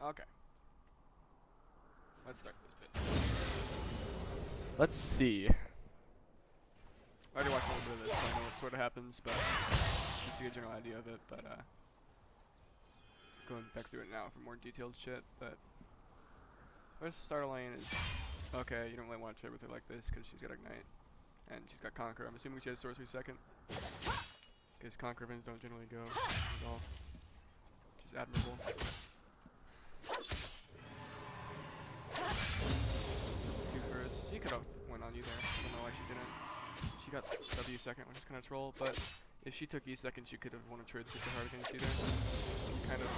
Okay. Let's start this bit. Let's see. I already watched a little bit of this, so I know what sort of happens, but just to get a general idea of it. But going back through it now for more detailed shit. But first starter lane is okay. You don't really want to trade with her like this because she's got Ignite and she's got Conquer. I'm assuming she has Sorcery second, because Conquer Rivens don't generally go at all, which is admirable. Two first. She could have went on you there. I don't know why she didn't. She got W second, which is kind of troll, but if she took E second, she could have won a trade super hard against you there. Kind of.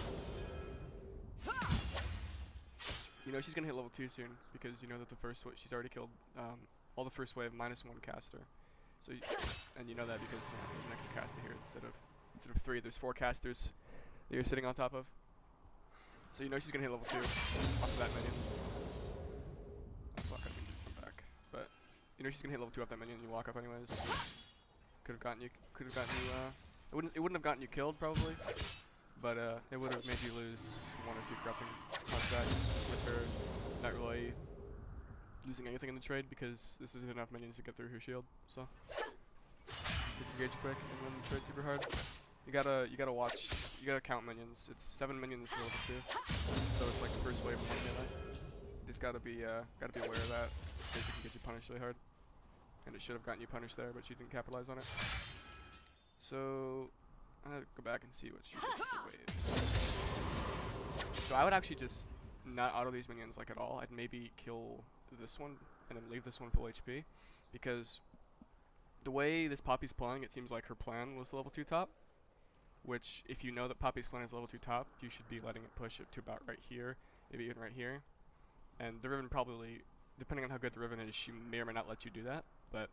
You know she's gonna hit level 2 soon, because you know that the first she's already killed all the first wave -1 caster. So and you know that because there's an extra caster here instead of 3. There's 4 casters that you're sitting on top of. So you know she's gonna hit level 2 off of that minion. Oh fuck, I didn't come back. But you know she's gonna hit level 2 off that minion and you walk up anyways. Could have gotten you it wouldn't have gotten you killed probably, but it would have made you lose 1 or 2 corrupting contacts with her not really losing anything in the trade, because this isn't enough minions to get through her shield. So disengage quick and then trade super hard. You gotta watch. You gotta count minions. It's 7 minions for level 2, so it's like the first wave of 1 melee. You just gotta be aware of that, because it can get you punished really hard. And it should have gotten you punished there, but she didn't capitalize on it. So I'm gonna go back and see what she did with the wave. So I would actually just not auto these minions like at all. I'd maybe kill this one and then leave this one full HP, because the way this Poppy's playing, it seems like her plan was the level 2 top, which if you know that Poppy's plan is level 2 top, you should be letting it push it to about right here, maybe even right here. And the Riven probably, depending on how good the Riven is, she may or may not let you do that, but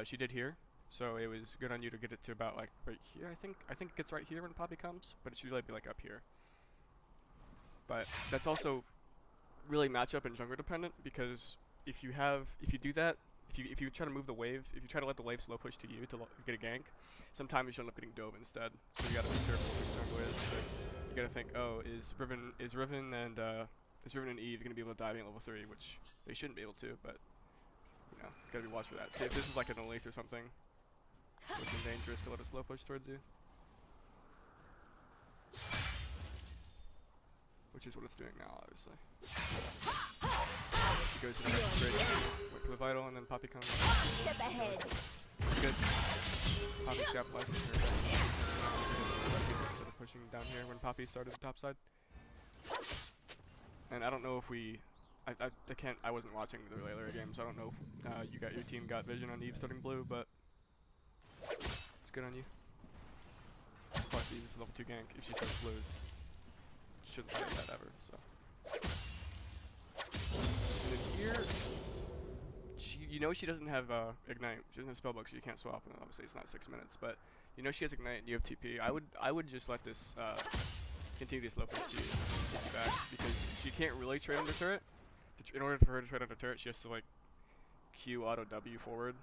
she did here, so it was good on you to get it to about like right here. I think it gets right here when Poppy comes, but it should really be like up here. But that's also really matchup and jungler dependent, because if you do that, if you try to move the wave, if you try to let the wave slow push to you to get a gank, sometimes you end up getting dove instead. So you gotta be careful who the jungler is. But you gotta think, oh, is Riven and Eve gonna be able to dive in level 3, which they shouldn't be able to, but you know, you gotta be watch for that. See if this is like an Elise or something, it would be dangerous to let it slow push towards you. Which is what it's doing now, obviously. She goes to the next bridge, wait for the vital, and then Poppy comes. Step ahead. Good. Poppy's capitalizing her instead of pushing down here when Poppy started the top side. And I don't know if I wasn't watching the earlier game, so I don't know if your team got vision on Eve starting blue, but it's good on you. Plus Eve's level 2 gank. If she starts blues, shouldn't fight that ever, so. And then here, you know she doesn't have Ignite. She doesn't have Spellbook, so you can't swap, and obviously it's not 6 minutes, but you know she has Ignite and you have TP. I would just let this continue to slow push to you back, because she can't really trade under turret. In order for her to trade under turret, she has to like Q auto W forward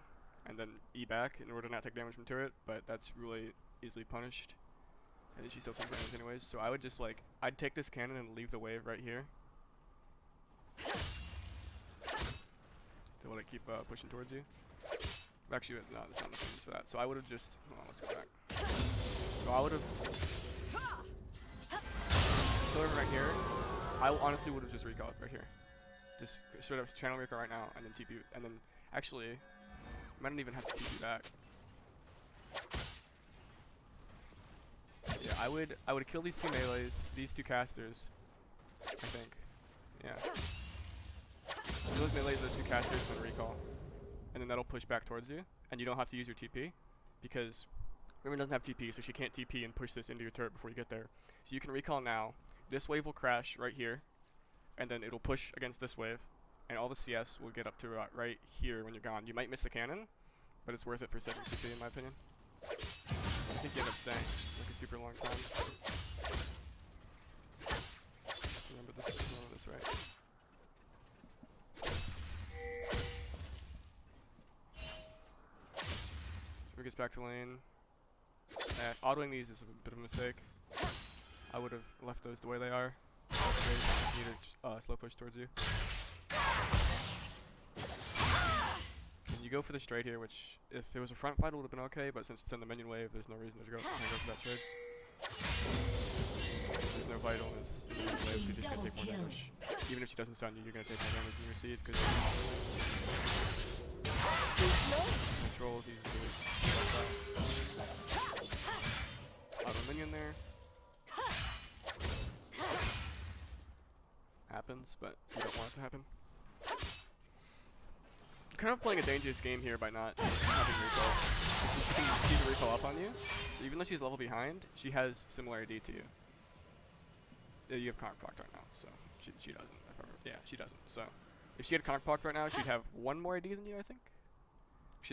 and then E back in order to not take damage from turret, but that's really easily punished. And then she still takes damage anyways, so I would just like, I'd take this cannon and leave the wave right here. To let it keep pushing towards you. Actually, no, there's not enough things for that. So I would have just, hold on, let's go back. So I would have killed her right here. I honestly would have just recalled right here. Just straight up channel recall right now, and then TP, and then actually, might not even have to TP back. Yeah, I would kill these 2 melees, these 2 casters, I think. Yeah. Kill those melees, those 2 casters, and then recall. And then that'll push back towards you, and you don't have to use your TP, because Riven doesn't have TP, so she can't TP and push this into your turret before you get there. So you can recall now. This wave will crash right here, and then it'll push against this wave, and all the CS will get up to right here when you're gone. You might miss the cannon, but it's worth it for saving TP in my opinion. I think you end up staying like a super long time. Remember this is none of this, right? River gets back to lane. Autoing these is a bit of a mistake. I would have left those the way they are. You need to slow push towards you. And you go for the straight here, which if it was a front fight it would have been okay, but since it's in the minion wave, there's no reason to go for that trade. There's no vital, it's in the minion wave, so you're just gonna take more damage. Even if she doesn't stun you, you're gonna take more damage in your seed, because controls, uses the auto minion there. Happens, but you don't want it to happen. You're kind of playing a dangerous game here by not having recall. She can see the recall up on you, so even though she's a level behind, she has similar AD to you. You have Conk Poct right now, so she doesn't. If ever, yeah, she doesn't. So if she had Conk Poct right now, she'd have one more AD than you, I think.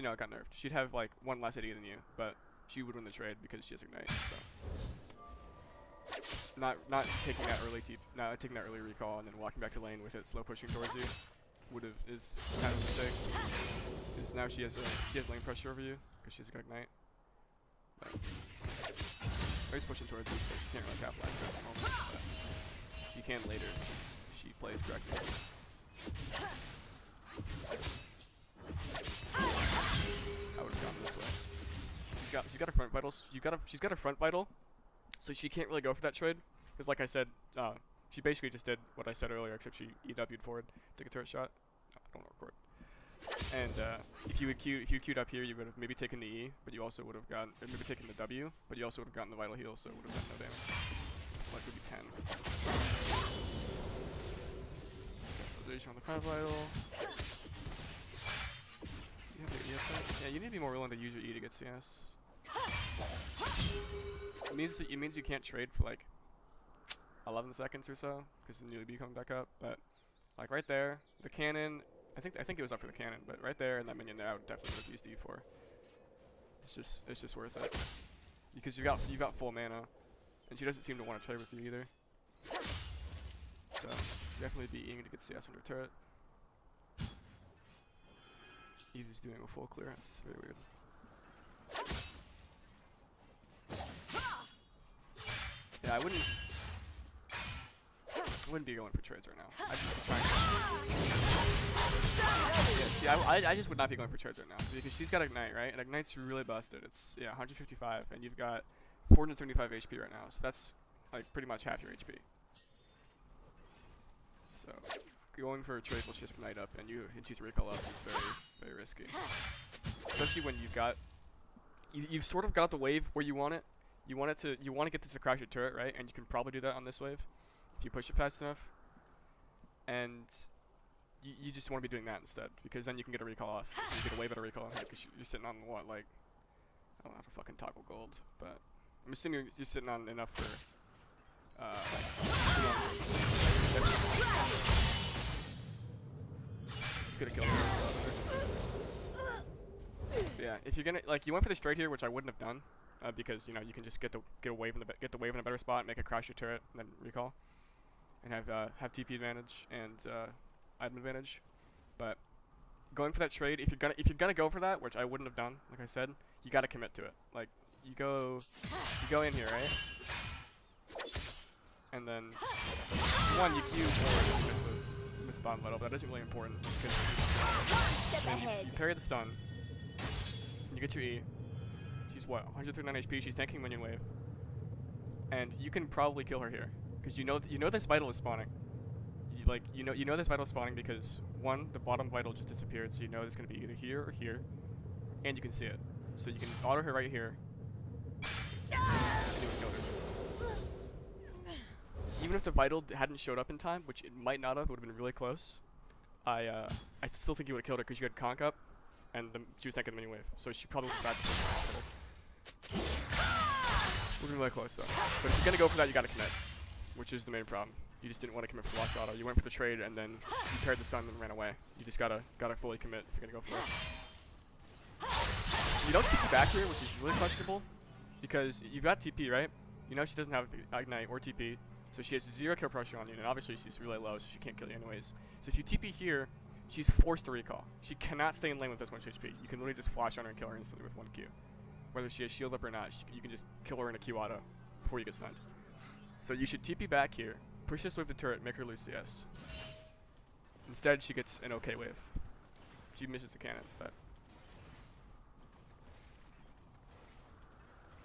No, it got nerfed. She'd have like one less AD than you, but she would win the trade because she has Ignite. So not taking that early recall and then walking back to lane with it slow pushing towards you is kind of a mistake. Because now she has lane pressure over you because she has Ignite. But always pushing towards you, so she can't really capitalize at the moment. But she can later if she plays correctly. I would have gone this way. She's got a front vital. She's got a front vital, so she can't really go for that trade. Because like I said, she basically just did what I said earlier, except she EW'd forward, took a turret shot. No, I don't want to record. And if you queued up here, you would have maybe taken the E, but you also would have gotten, or maybe taken the W, but you also would have gotten the vital heal, so it would have done no damage. Like it would be 10. Position on the front vital. Yeah, you need to be more willing to use your E to get CS. It means you can't trade for like 11 seconds or so, because then you'll be coming back up. But like right there, the cannon. I think it was up for the cannon, but right there and that minion there, I would definitely have used E for. It's just worth it because you got full mana, and she doesn't seem to want to trade with you either. So definitely be eating to get CS under turret. Eve's doing a full clearance. Very weird. Yeah, I wouldn't be going for trades right now. I'd just be trying to. Yeah, see, I just would not be going for trades right now because she's got Ignite, right? And Ignite's really busted. It's 155, and you've got 475 HP right now, so that's like pretty much half your HP. So going for a trade while she has Ignite up and she's recall up is very, very risky. Especially when you've sort of got the wave where you want it. You want to get this to crash your turret, right? And you can probably do that on this wave if you push it fast enough. And you just want to be doing that instead, because then you can get a recall off. You get a way better recall off because you're sitting on what, like, I don't know how to fucking toggle gold, but I'm assuming you're just sitting on enough for could have killed her. Yeah, if you're gonna you went for the straight here, which I wouldn't have done, because you can just get the wave in a better spot, make it crash your turret, and then recall, and have TP advantage and item advantage. But going for that trade, if you're gonna go for that, which I wouldn't have done, like I said, you gotta commit to it. Like you go in here, right? And then one, you queue forward with the bottom vital, but that isn't really important because you parry the stun, and you get your E. She's what, 139 HP. She's tanking minion wave, and you can probably kill her here because you know this vital is spawning. You know this vital is spawning because one, the bottom vital just disappeared, so you know it's gonna be either here or here, and you can see it, so you can auto her right here. And you would kill her. Even if the vital hadn't showed up in time, which it might not have, it would have been really close. I still think you would have killed her because you had Conk up, and she was tanking the minion wave, so she probably was back to kill her. Would have been really close though. But if you're gonna go for that, you gotta commit, which is the main problem. You just didn't want to commit for locked auto. You went for the trade and then you paired the stun and ran away. You just gotta fully commit if you're gonna go for it. You don't TP back here, which is really questionable, because you've got TP, right? You know she doesn't have Ignite or TP. So she has 0 kill pressure on you, and obviously she's really low, so she can't kill you anyways. So if you TP here, she's forced to recall. She cannot stay in lane with this much HP. You can literally just flash on her and kill her instantly with 1 Q. Whether she has shield up or not, you can just kill her in a Q auto before you get stunned. So you should TP back here, push this wave to turret, make her lose CS. Instead, she gets an okay wave. She misses the cannon, but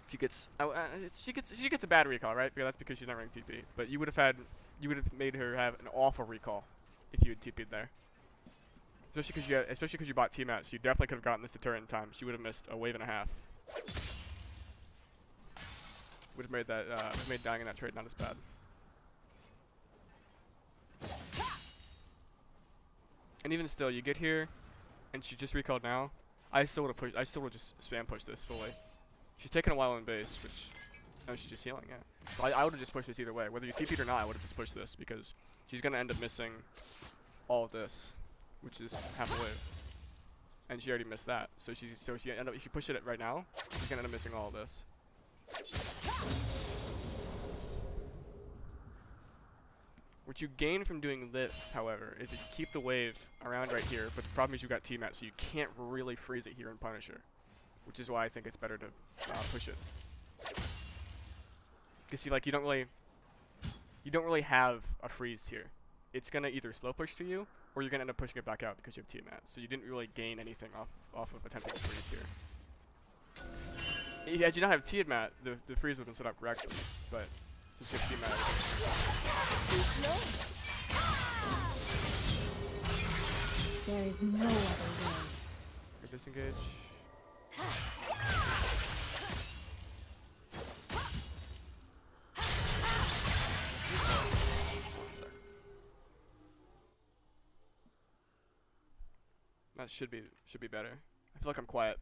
she gets a bad recall, right? Because that's because she's not running TP. But you would have made her have an awful recall if you had TP'd there. Especially because you bought T-Mats, you definitely could have gotten this to turret in time. She would have missed a wave and a half. Would have made that made dying in that trade not as bad. And even still, you get here, and she just recalled now. I still would have pushed. I still would just spam push this fully. She's taking a while in base, which no, she's just healing. Yeah, so I would have just pushed this either way. Whether you TP'd or not, I would have just pushed this because she's gonna end up missing all of this, which is half a wave, and she already missed that. So she end up, if you push it right now, she's gonna end up missing all of this. What you gain from doing this, however, is you keep the wave around right here, but the problem is you got T-Mat, so you can't really freeze it here and punish her, which is why I think it's better to push it. Because see, like you don't really have a freeze here. It's gonna either slow push to you, or you're gonna end up pushing it back out because you have T-Mat. So you didn't really gain anything off of attempting to freeze here. Had you not have T-Mat, the freeze would have been set up correctly, but since you have T-Mat, there is no other way. Disengage. That should be better. I feel like I'm quiet.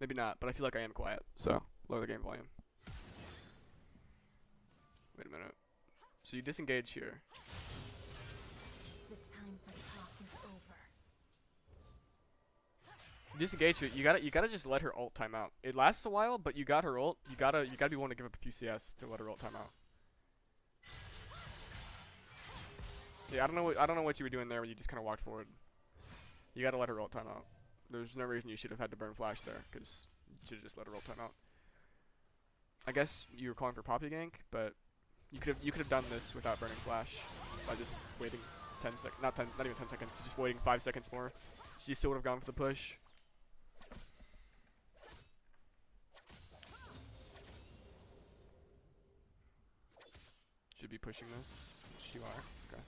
Maybe not, but I feel like I am quiet. So lower the game volume. Wait a minute. So you disengage here. The time for talk is over. Disengage here. You gotta just let her ult time out. It lasts a while, but you got her ult. You gotta be willing to give up a few CS to let her ult time out. Yeah, I don't know what you were doing there when you just kind of walked forward. You gotta let her ult time out. There's no reason you should have had to burn flash there, because you should have just let her ult time out. I guess you were calling for Poppy gank, but you could have done this without burning flash by just waiting 10 seconds, not even 10 seconds, just waiting 5 seconds more. She still would have gone for the push. Should be pushing this, which you are. Okay.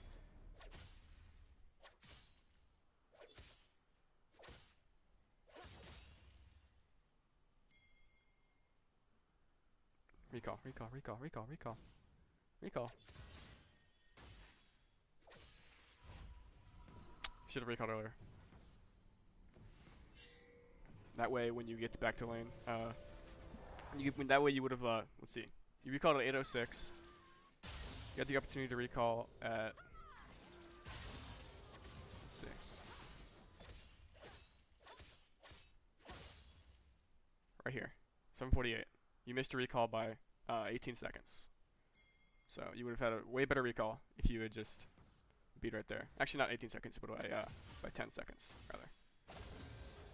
Recall. Should have recalled earlier. That way, when you get back to lane, that way you would have, let's see. You recalled at 8:06. You had the opportunity to recall at, let's see. Right here, 7:48. You missed a recall by 18 seconds. So you would have had a way better recall if you had just beat right there. Actually, not 18 seconds, but by 10 seconds, rather.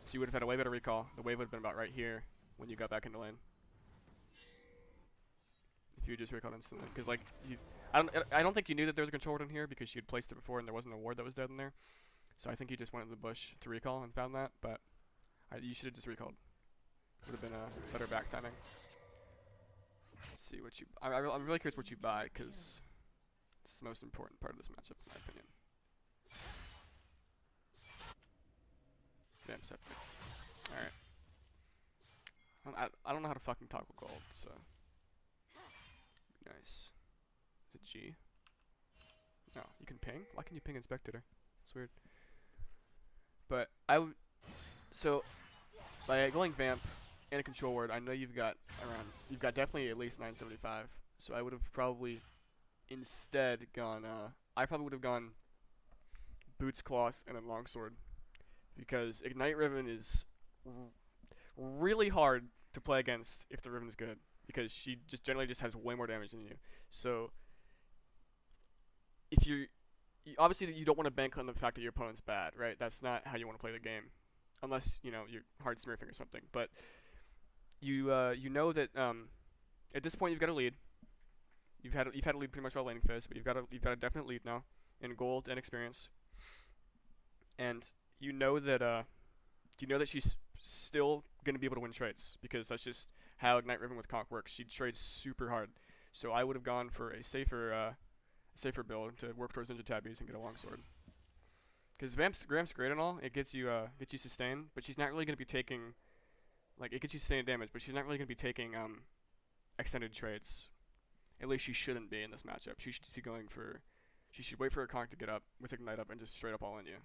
So you would have had a way better recall. The wave would have been about right here when you got back into lane. If you just recalled instantly. Because, like, I don't think you knew that there was a control ward in here because you had placed it before and there wasn't a ward that was dead in there. So I think you just went to the bush to recall and found that, but you should have just recalled. Would have been a better back timing. Let's see what you. I'm really curious what you buy because it's the most important part of this matchup, in my opinion. Damn septic. Alright. I don't know how to fucking toggle gold, so. Nice. Is it G? No, you can ping? Why can you ping in Spectator? It's weird. But so by going Vamp and a control ward, I know you've got definitely at least 975. So I would have probably instead gone, I probably would have gone Boots, Cloth, and then Longsword. Because Ignite Riven is really hard to play against if the Riven is good. Because she just generally just has way more damage than you. So if obviously you don't want to bank on the fact that your opponent's bad, right? That's not how you want to play the game. Unless, you're hard smurfing or something. But you know that at this point you've got a lead. You've had a lead pretty much all laning phase, but you've got a definite lead now in gold and experience. And you know that she's still gonna be able to win trades because that's just how Ignite Riven with Conk works. She trades super hard. So I would have gone for a safer build to work towards Ninja Tabbies and get a longsword. Because Ramp's great and all, it gets you sustain, but she's not really gonna be taking, like, it gets you sustained damage, but she's not really gonna be taking extended trades. At least she shouldn't be in this matchup. She should just be going for, she should wait for her Conk to get up with Ignite up and just straight up all in you.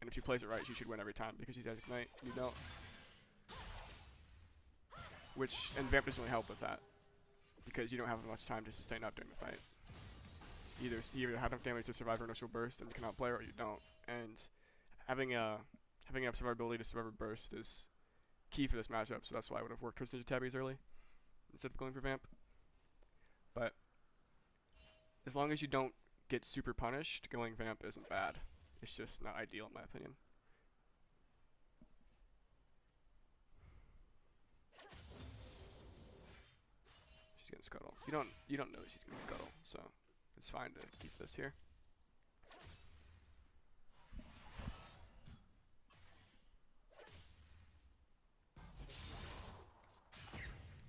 And if she plays it right, she should win every time because she has Ignite, you don't. And Vamp doesn't really help with that because you don't have much time to sustain up during the fight. You either have enough damage to survive her initial burst and you can outplay her, or you don't. And having enough survivability to survive a burst is key for this matchup, so that's why I would have worked towards Ninja Tabbies early instead of going for Vamp. But as long as you don't get super punished, going Vamp isn't bad. It's just not ideal in my opinion. She's getting scuttle. You don't know that she's getting scuttle, so it's fine to keep this here.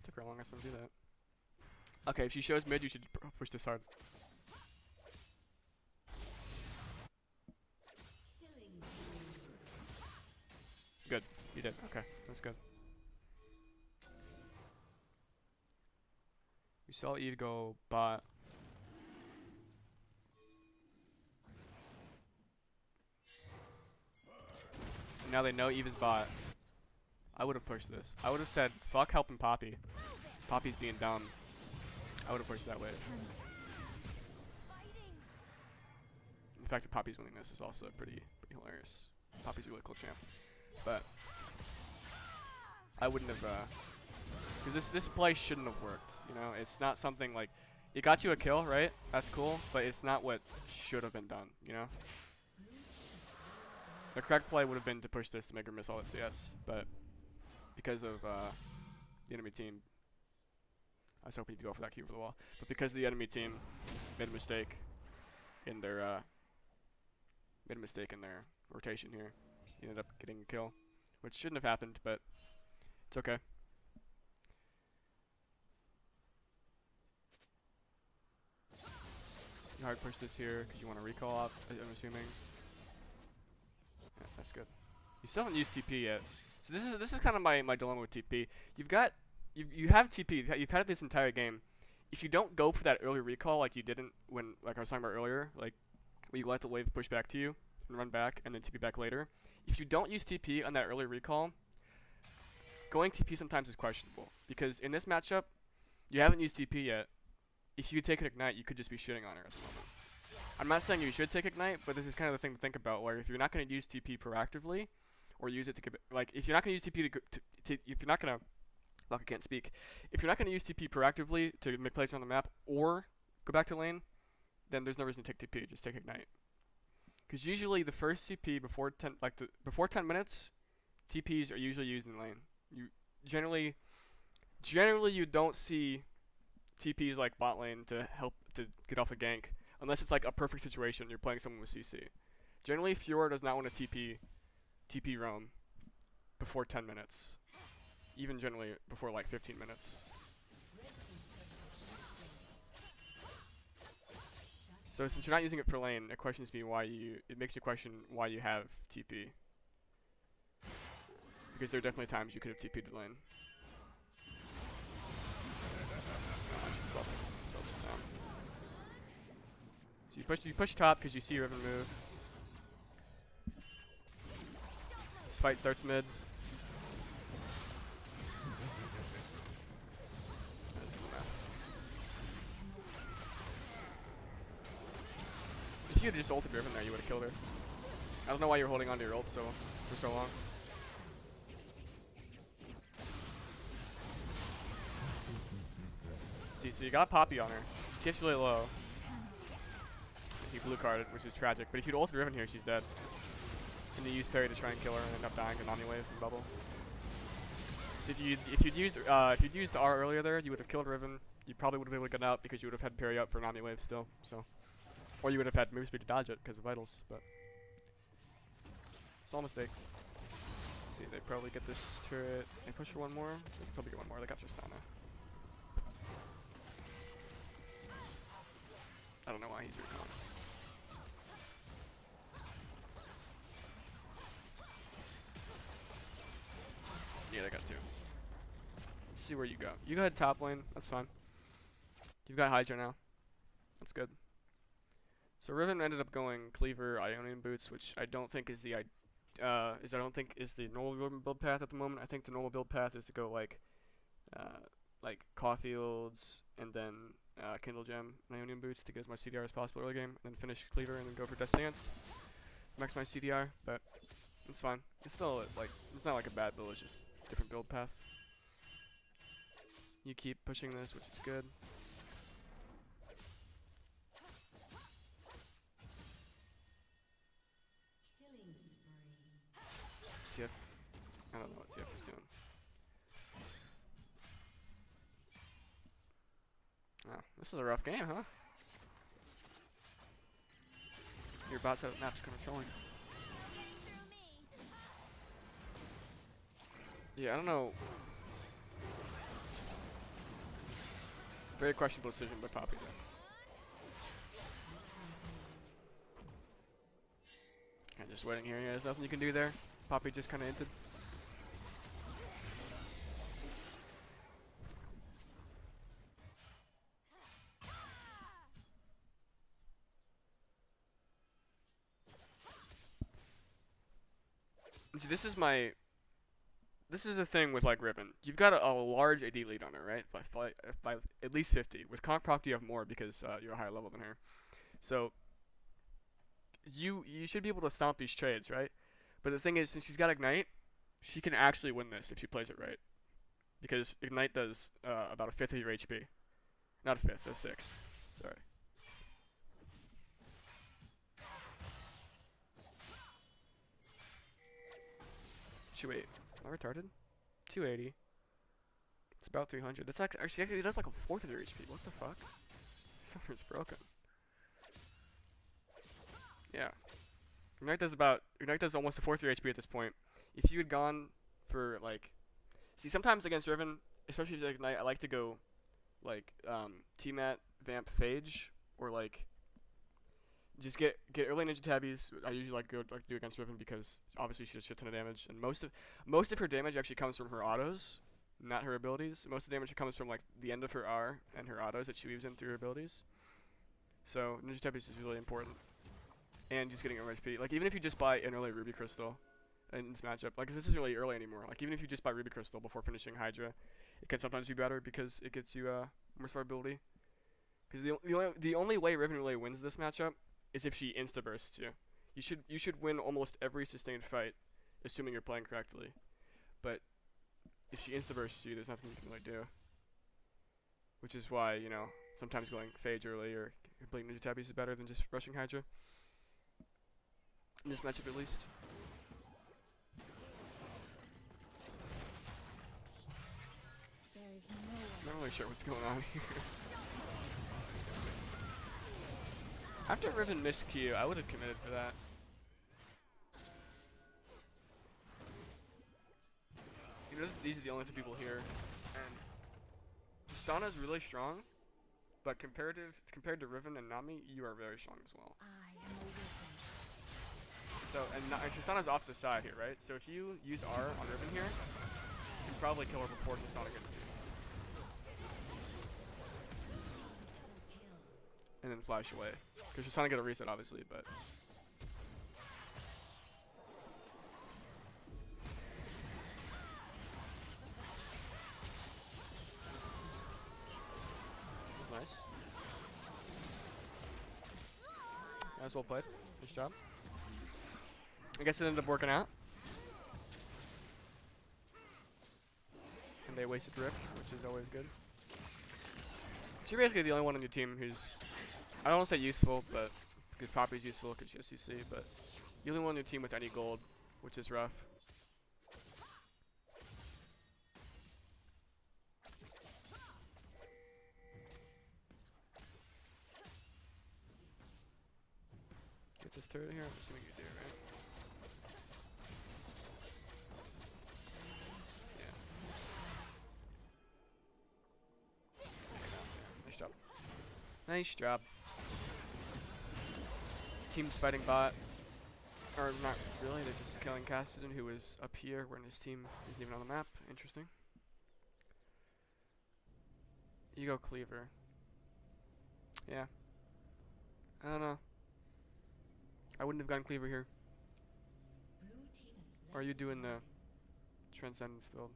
Took her long enough to do that. Okay, if she shows mid, you should push this hard. Good, you did. Okay, that's good. We saw Eve go bot. And now they know Eve is bot. I would have pushed this. I would have said, fuck helping Poppy. Poppy's being dumb. I would have pushed that wave. The fact that Poppy's winning this is also pretty hilarious. Poppy's a really cool champ. But I wouldn't have, because this play shouldn't have worked. You know, it's not something like, it got you a kill, right? That's cool, but it's not what should have been done. You know, the correct play would have been to push this to make her miss all the CS, but because of the enemy team, I was hoping to go for that Q for the wall, but because the enemy team made a mistake in their rotation here, he ended up getting a kill, which shouldn't have happened, but it's okay. You hard push this here because you want to recall up, I'm assuming. Yeah, that's good. You still haven't used TP yet, so this is kind of my dilemma with TP. You have TP. You've had it this entire game. If you don't go for that early recall like you didn't when, like I was talking about earlier, like when you let the wave push back to you and run back and then TP back later. If you don't use TP on that early recall, going TP sometimes is questionable because in this matchup, you haven't used TP yet. If you take an Ignite, you could just be shitting on her at the moment. I'm not saying you should take Ignite, but this is kind of the thing to think about. Where if you're not going to use TP proactively, or use it to like if you're not going to use TP if you're not going to I can't speak. If you're not going to use TP proactively to make plays on the map or go back to lane, then there's no reason to take TP. Just take Ignite. Because usually the first TP before 10 minutes, TPs are usually used in lane. You generally you don't see TPs like bot lane to help to get off a gank unless it's like a perfect situation. You're playing someone with CC. Generally, Fiora does not want to TP roam before 10 minutes. Even generally before like 15 minutes. So since you're not using it for lane, it questions me it makes me question why you have TP. Because there are definitely times you could have TP'd to lane. So you push top because you see Riven move. This fight starts mid. This is a mess. If you had just ulted Riven there, you would have killed her. I don't know why you're holding onto your ult for so long. See, so you got Poppy on her. TF's really low. He blue carded, which is tragic. But if you'd ulted Riven here, she's dead. And you use parry to try and kill her and end up dying to Nami wave from bubble. So if you'd used R earlier there, you would have killed Riven. you probably would have been able to get out because you would have had parry out for Nami wave still. So, or you would have had move speed to dodge it because of vitals. But small mistake. Let's see, they probably get this turret. They push for one more. They can probably get one more. They got Tristana. I don't know why he's recon. Yeah, they got two. Let's see where you go. You go ahead top lane. That's fine. You've got Hydra now. That's good. So Riven ended up going Cleaver, Ionian Boots, which I don't think is the normal build path at the moment. I think the normal build path is to go like Caulfields and then Kindle Gem and Ionian Boots to get as much CDR as possible early game, and then finish Cleaver and then go for Death Dance. Max my CDR, but it's fine. It's still like it's not like a bad build. It's just different build path. You keep pushing this, which is good. TF, I don't know what TF is doing. Oh, this is a rough game, huh? Your bots out maps controlling. Yeah, I don't know. Very questionable decision by Poppy there. Kinda just waiting here. Yeah, there's nothing you can do there. Poppy just kind of entered. See, this is a thing with like Riven. You've got a large AD lead on her, right? By at least 50. With Conk Proc, you have more because you're a higher level than her. So you should be able to stomp these trades, right? But the thing is, since she's got Ignite, she can actually win this if she plays it right. Because Ignite does about a fifth of your HP. Not a fifth, a sixth. Sorry. Wait, am I retarded? 280. It's about 300. That's actually it does like a fourth of your HP. What the fuck? Something's broken. Yeah. Ignite does almost a fourth of your HP at this point. If you had gone for like, see, sometimes against Riven, especially with Ignite, I like to go like T-Mat, Vamp, Phage, or like just get early ninja tabbies. I usually like to do against Riven because obviously she does a shit ton of damage, and most of her damage actually comes from her autos, not her abilities. Most of the damage comes from like the end of her R and her autos that she weaves in through her abilities. So ninja tabbies is really important, and just getting over HP. Like even if you just buy an early Ruby Crystal in this matchup, like this isn't really early anymore. Like even if you just buy Ruby Crystal before finishing Hydra, it can sometimes be better because it gets you more survivability. Because the only way Riven really wins this matchup is if she insta-bursts you. You should win almost every sustained fight, assuming you're playing correctly. But if she insta-bursts you, there's nothing you can really do. Which is why, you know, sometimes going Phage early or completing ninja tabbies is better than just rushing Hydra. In this matchup at least. I'm not really sure what's going on here. After Riven missed Q, I would have committed for that. You know, these are the only two people here, and Tristana's really strong, but compared to Riven and Nami, you are very strong as well. So, and Tristana's off to the side here, right? So if you use R on Riven here, you can probably kill her before Tristana gets to you. And then flash away. Because she's trying to get a reset, obviously, but... That's nice. That was well played. Nice job. I guess it ended up working out. And they wasted Rift, which is always good. So you're basically the only one on your team who's... I don't want to say useful, but because Poppy's useful because she has CC, but you're the only one on your team with any gold, which is rough. this turret here? I'm assuming you do, right? Yeah. Nice job. Nice job. Team's fighting bot. Or not really, they're just killing Cassidy, who was up here when his team isn't even on the map. Interesting. You go Cleaver. Yeah. I don't know. I wouldn't have gone Cleaver here. Or are you doing the Transcendence build?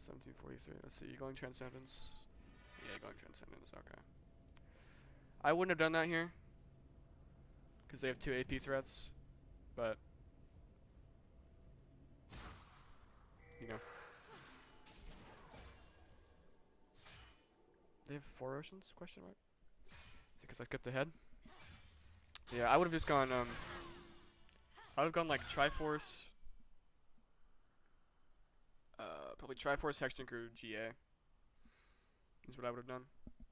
1743. Let's see, you going Transcendence? Yeah, you're going Transcendence, okay. I wouldn't have done that here. Because they have 2 AP threats. But, you know. They have 4 oceans? Question mark. Is it because I skipped ahead? Yeah, I would have just gone. I would have gone like Triforce. Probably Triforce, Hexdrinker, GA. Is what I would have done.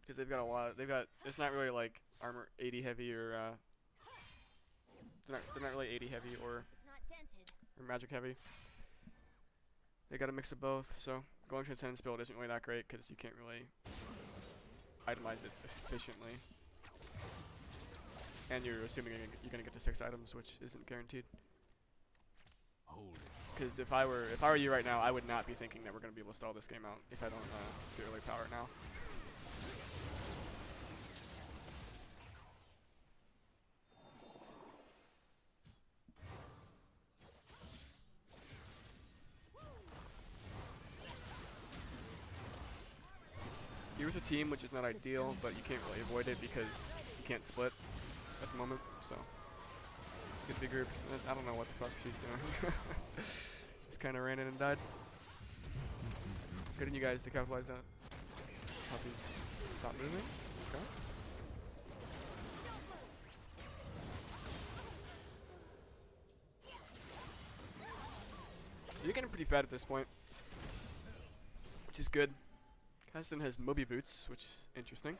Because they've got a lot. They've got. It's not really like armor 80 heavy or. They're not really 80 heavy or magic heavy. They got a mix of both. So going Transcendence build isn't really that great because you can't really itemize it efficiently, and you're assuming you're gonna get to 6 items, which isn't guaranteed. Because if I were you right now, I would not be thinking that we're gonna be able to stall this game out if I don't do early power now. You're with a team, which is not ideal, but you can't really avoid it because you can't split at the moment, so. Good big group. I don't know what the fuck she's doing. Just kind of ran in and died. Good on you guys to capitalize that. Puppies stop moving. Okay. So you're getting pretty fat at this point, which is good. Kasdan has Moby Boots, which is interesting.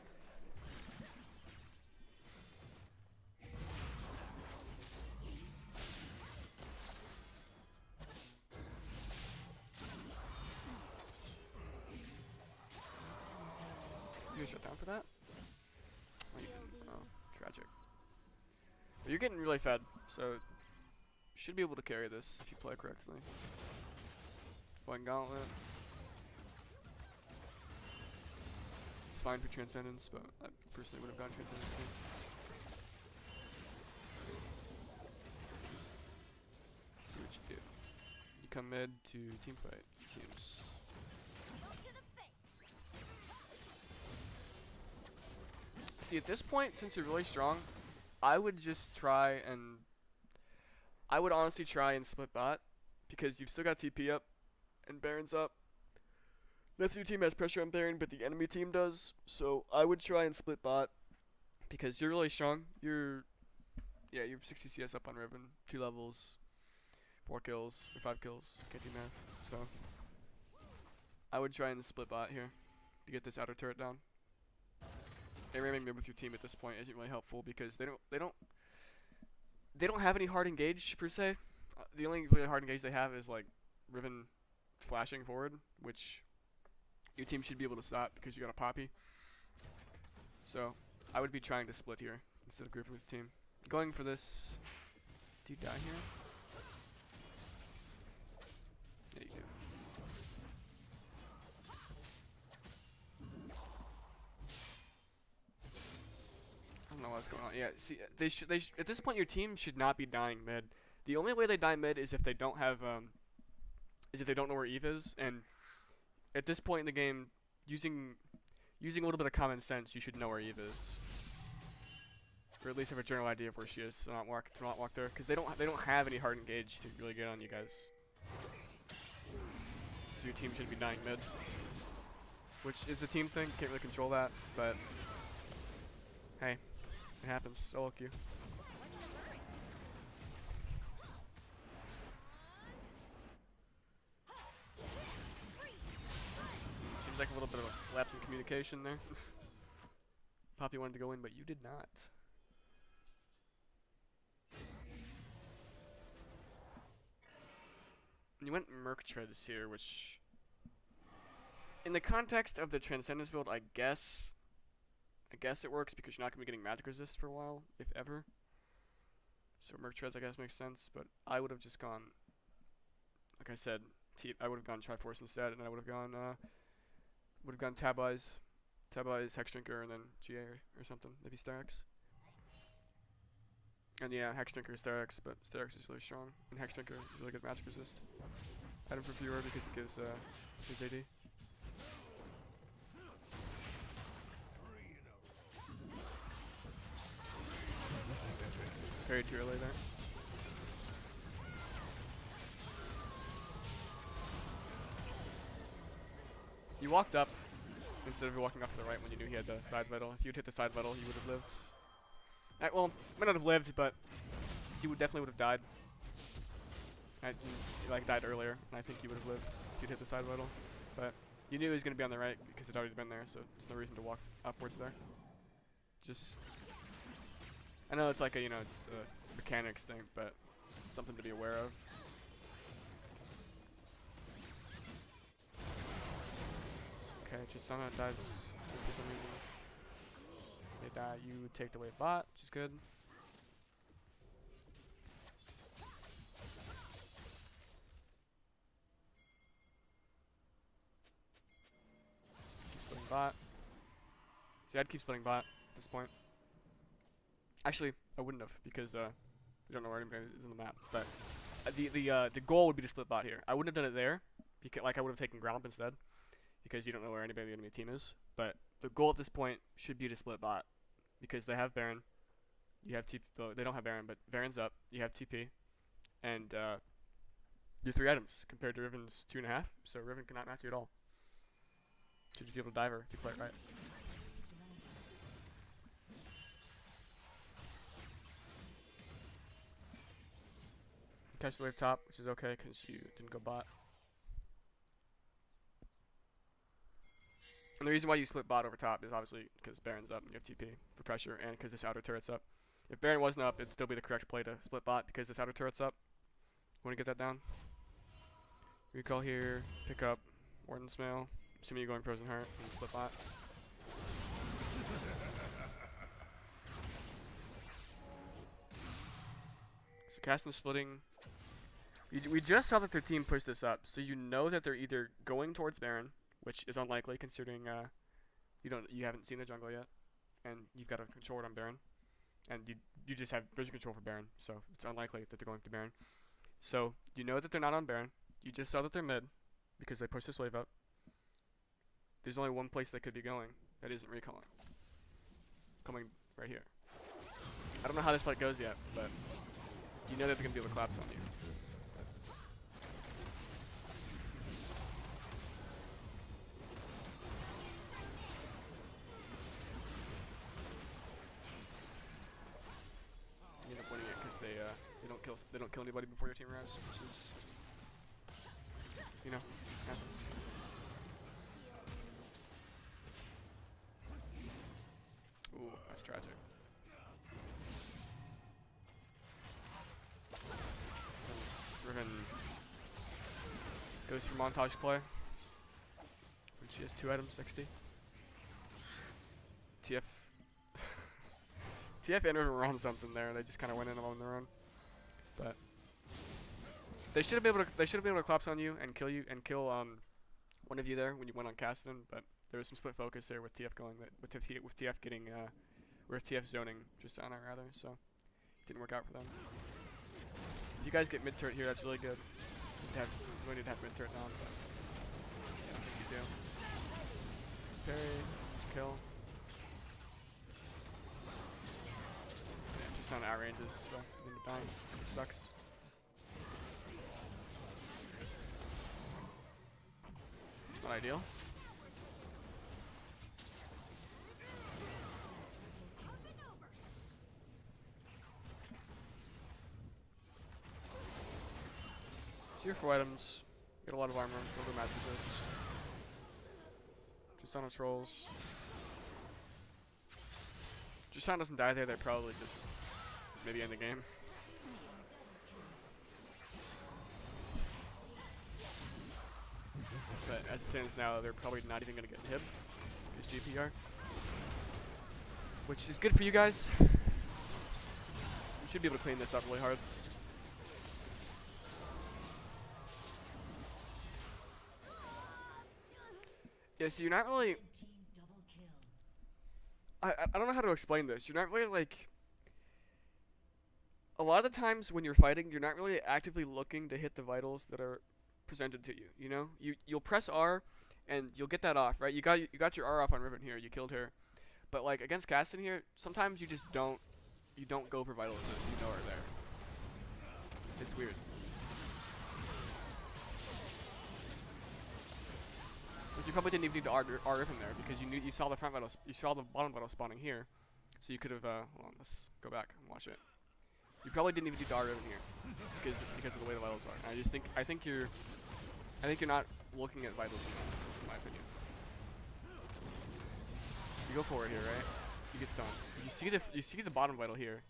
You shut down for that? Oh, you didn't. Oh, tragic. But you're getting really fed, so you should be able to carry this if you play correctly. Flying Gauntlet. It's fine for Transcendence, but I personally would have gone Transcendence here. See what you do. You come mid to team fight. Seems. See, at this point, since you're really strong, I would just try and. I would honestly try and split bot, because you've still got TP up and Baron's up. Nothing your team has pressure on Baron, but the enemy team does. So I would try and split bot, because you're really strong. You're 60 CS up on Riven, 2 levels, 4 kills, or 5 kills. Can't do math. So I would try and split bot here to get this outer turret down. And ramming mid with your team at this point isn't really helpful because they don't have any hard engage per se. The only really hard engage they have is like Riven flashing forward, which your team should be able to stop because you got a Poppy. So I would be trying to split here instead of grouping with the team. Going for this. Do you die here? Yeah, you do. I don't know what's going on. Yeah, see, at this point your team should not be dying mid. The only way they die mid is if they don't have is if they don't know where Eve is, and at this point in the game, using a little bit of common sense, you should know where Eve is, or at least have a general idea of where she is, so not walk there, because they don't have any hard engage to really get on you guys. So your team should be dying mid, which is a team thing. Can't really control that, but hey, it happens. Solo queue. Seems like a little bit of a lapse in communication there. Poppy wanted to go in, but you did not. You went Merc Treads here, which, in the context of the Transcendence build, I guess it works because you're not gonna be getting magic resist for a while, if ever. So Merc Treads, I guess, makes sense. But I would have just gone, like I said, I would have gone Triforce instead, and I would have gone Tab Eyes, Hex Drinker, and then GA or something. Maybe Starex. And yeah, Hex Drinker, Starex, but Starex is really strong, and Hex Drinker is really good magic resist. Item for Fiora because it gives his AD. Very too early there. You walked up instead of walking off to the right when you knew he had the side vital. If you'd hit the side vital, he would have lived. Well, might not have lived, but he definitely would have died. He like died earlier, and I think he would have lived if you'd hit the side vital. But you knew he was going to be on the right because it had already been there, so there's no reason to walk upwards there. Just, I know it's like a, just a mechanics thing, but something to be aware of. Okay, Chisana dives for some reason. They die, you take the wave bot, which is good. Keep splitting bot. See, I'd keep splitting bot at this point. Actually, I wouldn't have because we don't know where anybody is on the map. But the goal would be to split bot here. I wouldn't have done it there, because like I would have taken ground up instead, because you don't know where anybody in the enemy team is. But the goal at this point should be to split bot, because they have Baron. You have TP. Well, they don't have Baron, but Baron's up. You have TP, and you're 3 items compared to Riven's 2.5. So Riven cannot match you at all. Should just be able to dive her if you play it right. Catch the wave top, which is okay because you didn't go bot. And the reason why you split bot over top is obviously because Baron's up and you have TP for pressure, and because this outer turret's up. If Baron wasn't up, it'd still be the correct play to split bot because this outer turret's up. Want to get that down? Recall here, pick up Warden's Mail, assuming you're going Frozen Heart, and split bot. So casting splitting. We just saw that their team pushed this up, so you know that they're either going towards Baron, which is unlikely considering you haven't seen the jungle yet, and you've got a control on Baron, and you just have vision control for Baron, so it's unlikely that they're going to Baron. So you know that they're not on Baron. You just saw that they're mid because they pushed this wave up. There's only one place they could be going that isn't recalling. Coming right here. I don't know how this fight goes yet, but you know that they're gonna be able to collapse on you. You end up winning it because they don't kill anybody before your team arrives, which is, happens. Ooh, that's tragic. Riven goes for montage play. When she has 2 items, 60. TF TF and Riven were on something there. They just kind of went in on their own. But they should have been able to collapse on you and kill one of you there when you went on Caston. But there was some split focus there with TF going with TF getting with TF zoning Tristana rather. So it didn't work out for them. If you guys get mid turret here, that's really good. We need to have mid turret on, but I don't think you do. Parry, kill. Yeah, Tristana outranges, so you end up dying. Which sucks. It's not ideal. So you're 4 items, get a lot of armor, a little bit of magic resist. Tristana trolls. Tristana doesn't die there, they probably just maybe end the game. But as it stands now, they're probably not even gonna get hit. Because GPR. Which is good for you guys. You should be able to clean this up really hard. Yeah, so you're not really... I don't know how to explain this. You're not really like... A lot of the times when you're fighting, you're not really actively looking to hit the vitals that are presented to you, you know? You'll press R and you'll get that off, right? You got your R off on Riven here, you killed her. But like against Caston here, sometimes you just don't go for vitals that you know are there. It's weird. Like you probably didn't even need to R Riven there because you saw the front vital, you saw the bottom vital spawning here. So you could have hold on, let's go back and watch it. You probably didn't even need to R Riven here because of the way the vitals are. I think you're not looking at vitals enough, in my opinion. You go forward here, right? You get stunned. You see the bottom vital here.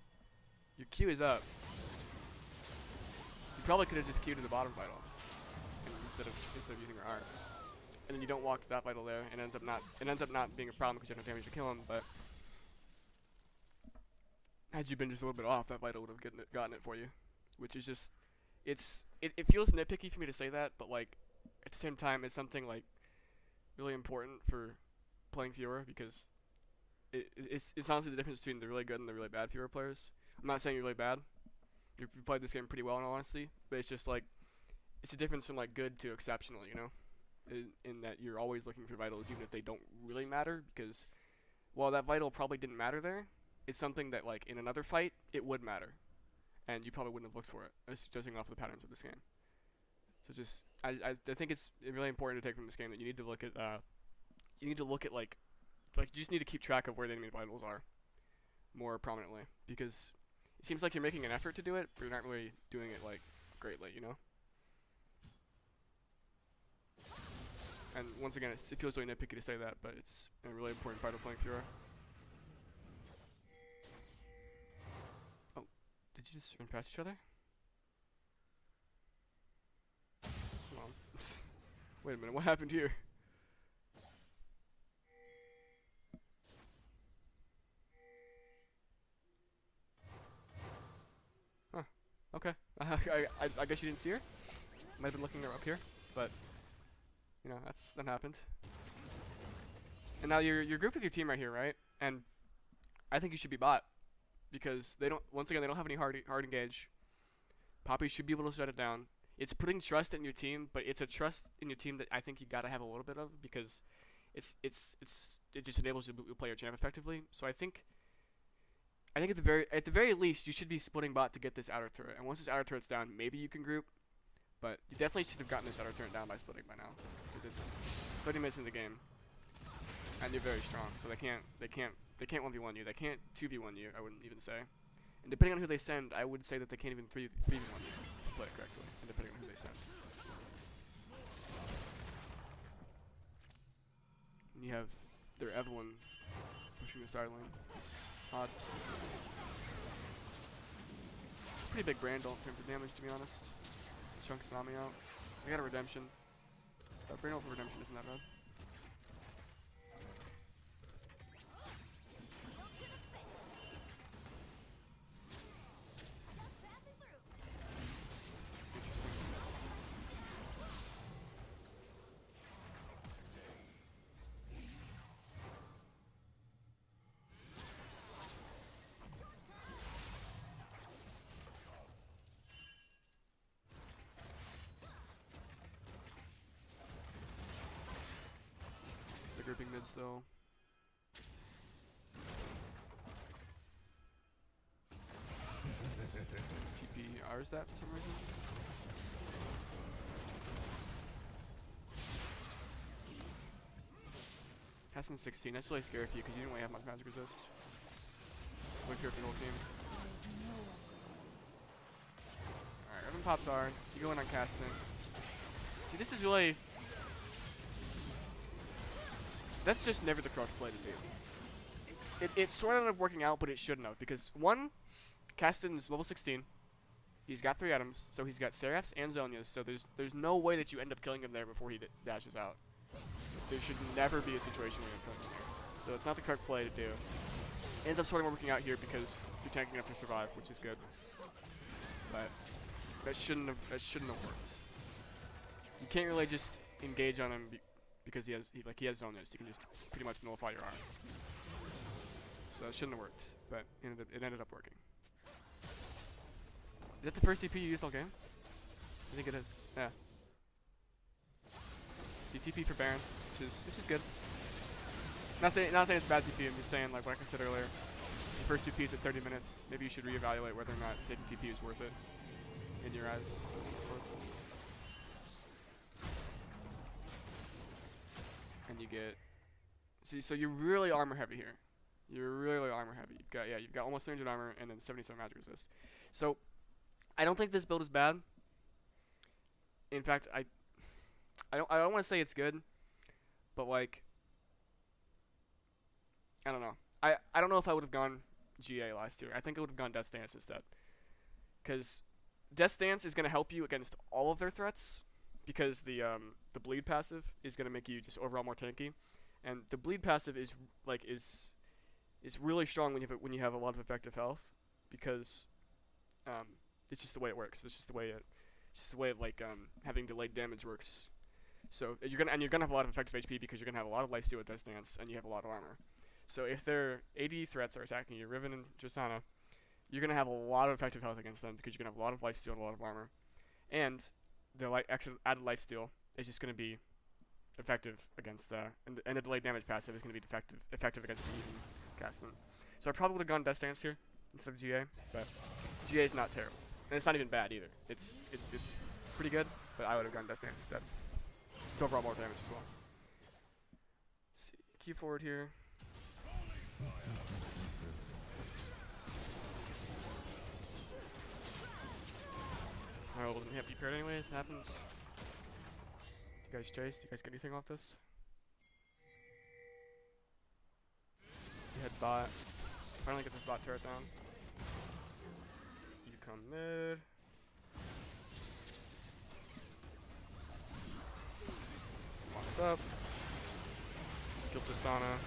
Your Q is up. You probably could have just Q'd to the bottom vital instead of using your R. And then you don't walk to that vital there, and it ends up not being a problem because you have no damage to kill him. But had you been just a little bit off, that vital would have gotten it for you. Which is just, it feels nitpicky for me to say that, but like at the same time, it's something like really important for playing Fiora because it's honestly the difference between the really good and the really bad Fiora players. I'm not saying you're really bad. You played this game pretty well in all honesty, but it's just like it's a difference from like good to exceptional, you know? In that you're always looking for vitals even if they don't really matter because while that vital probably didn't matter there, it's something that like in another fight it would matter. And you probably wouldn't have looked for it. That's judging off of the patterns of this game. So just I think it's really important to take from this game that you need to look at like you just need to keep track of where the enemy vitals are more prominently because it seems like you're making an effort to do it, but you're not really doing it like greatly, you know? And once again, it feels really nitpicky to say that, but it's a really important part of playing Fiora. Oh, did you just run past each other? Hold on. Wait a minute, what happened here? Huh. Okay. I guess you didn't see her? Might have been looking her up here, but you know, that happened. And now you're grouped with your team right here, right? And I think you should be bot because they don't have any hard engage. Poppy should be able to shut it down. It's putting trust in your team, but it's a trust in your team that I think you gotta have a little bit of because it just enables you to play your champ effectively. So I think at the very least you should be splitting bot to get this outer turret. And once this outer turret's down, maybe you can group. But you definitely should have gotten this outer turret down by splitting by now, because it's 30 minutes in the game, and you're very strong. So they can't 1v1 you. They can't 2v1 you. I wouldn't even say. And depending on who they send, I would say that they can't even 3v1 you to play it correctly. And depending on who they send. And you have their Evelyn pushing the side lane. Odd. Pretty big brand in terms of damage, to be honest. Chunk Tsunami out. They got a redemption. Brain over redemption isn't that bad. Interesting. Grouping mid still. GP R's that for some reason. Casting 16, that's really scary for you because you didn't really have much magic resist. Really scary for the whole team. Alright, Riven pops R. You go in on casting. See, this is really... That's just never the correct play to do. It sort of ended up working out, but it shouldn't have. Because, one, Caston's level 16. He's got 3 items, so he's got Seraphs and Zonias, so there's no way that you end up killing him there before he dashes out. There should never be a situation where you kill him here. So it's not the correct play to do. Ends up sort of working out here because you're tanking enough to survive, which is good. But that shouldn't have worked. You can't really just engage on him because he has Zonias. You can just pretty much nullify your arm. So it shouldn't have worked, but it ended up working. Is that the first TP you used all game? I think it is. Yeah. You TP for Baron, which is good. Not saying it's bad TP. I'm just saying, like what I said earlier. The first 2 Ps at 30 minutes. Maybe you should reevaluate whether or not taking TP is worth it in your eyes. And you get. See, so you're really armor heavy here. You're really armor heavy. You've got almost 300 armor and then 77 magic resist. So I don't think this build is bad. In fact, I don't want to say it's good, but like I don't know. I don't know if I would have gone GA last year. I think I would have gone Death Dance instead. Cuz Death Dance is going to help you against all of their threats because the bleed passive is going to make you just overall more tanky. And the bleed passive is really strong when you have a lot of effective health because it's just the way it works. It's just the way like having delayed damage works. So you're gonna have a lot of effective HP because you're gonna have a lot of lifesteal with Death Dance and you have a lot of armor. So if their AD threats are attacking you, Riven and Jasana, you're gonna have a lot of effective health against them because you're gonna have a lot of lifesteal and a lot of armor. And the extra added lifesteal is just gonna be effective against and the delayed damage passive is gonna be effective against the even casting. So I probably would have gone Death Dance here instead of GA, but GA is not terrible. And it's not even bad either. It's pretty good, but I would have gone Death Dance instead. It's overall more damage as well. Let's see, Q forward here. Alright, well, didn't have to be paired anyways. It happens. You guys chase? Do you guys get anything off this? You head bot. Finally get this bot turret down. You come mid. Locks up. Kill Tristana.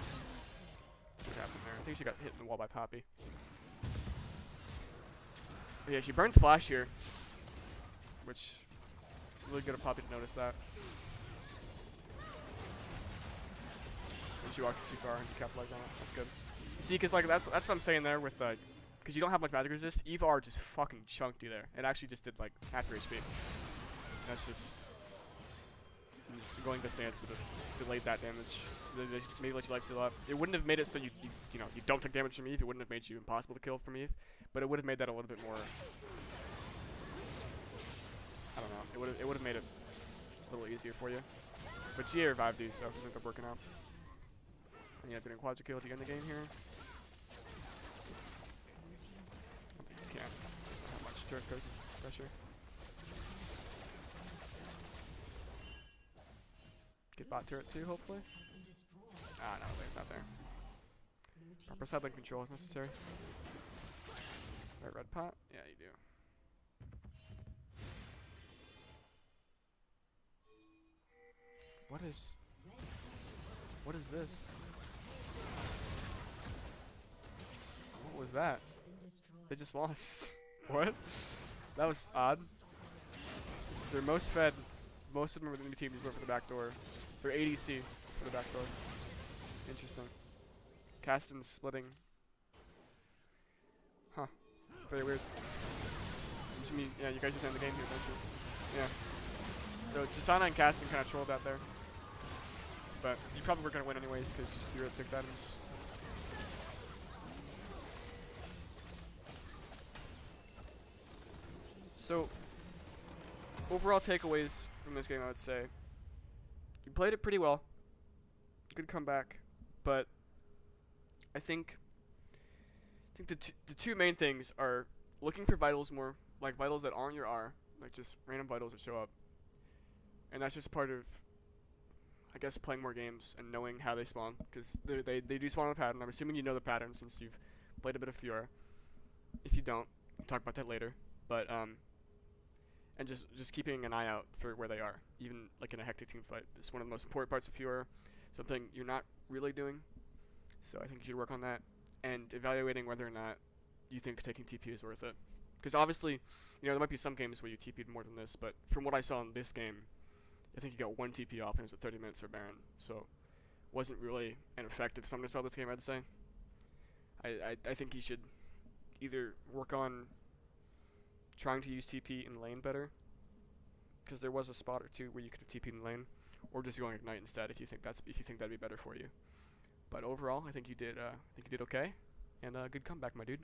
See what happened there. I think she got hit in the wall by Poppy. But yeah, she burns Flash here. Which, really good of Poppy to notice that. And she walked too far and you capitalize on it. That's good. See, because like that's what I'm saying there with because you don't have much magic resist. Eve R just fucking chunked you there. It actually just did like half your HP. That's just going to stance would have delayed that damage. Maybe let you lifesteal up. It wouldn't have made it so you don't take damage from Eve. It wouldn't have made you impossible to kill from Eve. But it would have made that a little bit more. I don't know. It would have made it a little easier for you. But GA revived you, so it ended up working out. And yeah, getting quadra kill to end the game here. I don't think you can. Doesn't have much turret pressure. Get bot turret too, hopefully. Ah, no, it's not there. Proper sideline control is necessary. Right, red pot? Yeah, you do. What is this? What was that? They just lost. What? That was odd. They're most fed. Most of them within the team just went for the back door. They're ADC for the back door. Interesting. Caston's splitting. Huh. Very weird. Yeah, you guys just end the game here, don't you? Yeah. So Jasana and Caston kind of trolled out there. But you probably were going to win anyways because you're at 6 items. So, overall takeaways from this game, I would say. You played it pretty well. Good comeback. But I think the two main things are looking for vitals more, like vitals that aren't your R, like just random vitals that show up. And that's just part of, I guess, playing more games and knowing how they spawn, because they do spawn on a pattern. I'm assuming you know the pattern since you've played a bit of Fiora. If you don't, we'll talk about that later. But and just keeping an eye out for where they are, even like in a hectic team fight. It's one of the most important parts of Fiora, something you're not really doing. So I think you should work on that, and evaluating whether or not you think taking TP is worth it. Because obviously, there might be some games where you TP'd more than this, but from what I saw in this game, I think you got 1 TP off and it was at 30 minutes for Baron. So wasn't really an effective summoner spell this game, I'd say. I think you should either work on trying to use TP in lane better, because there was a spot or two where you could have TP'd in lane, or just going Ignite instead if you think that'd be better for you. But overall, I think you did okay, and good comeback, my dude.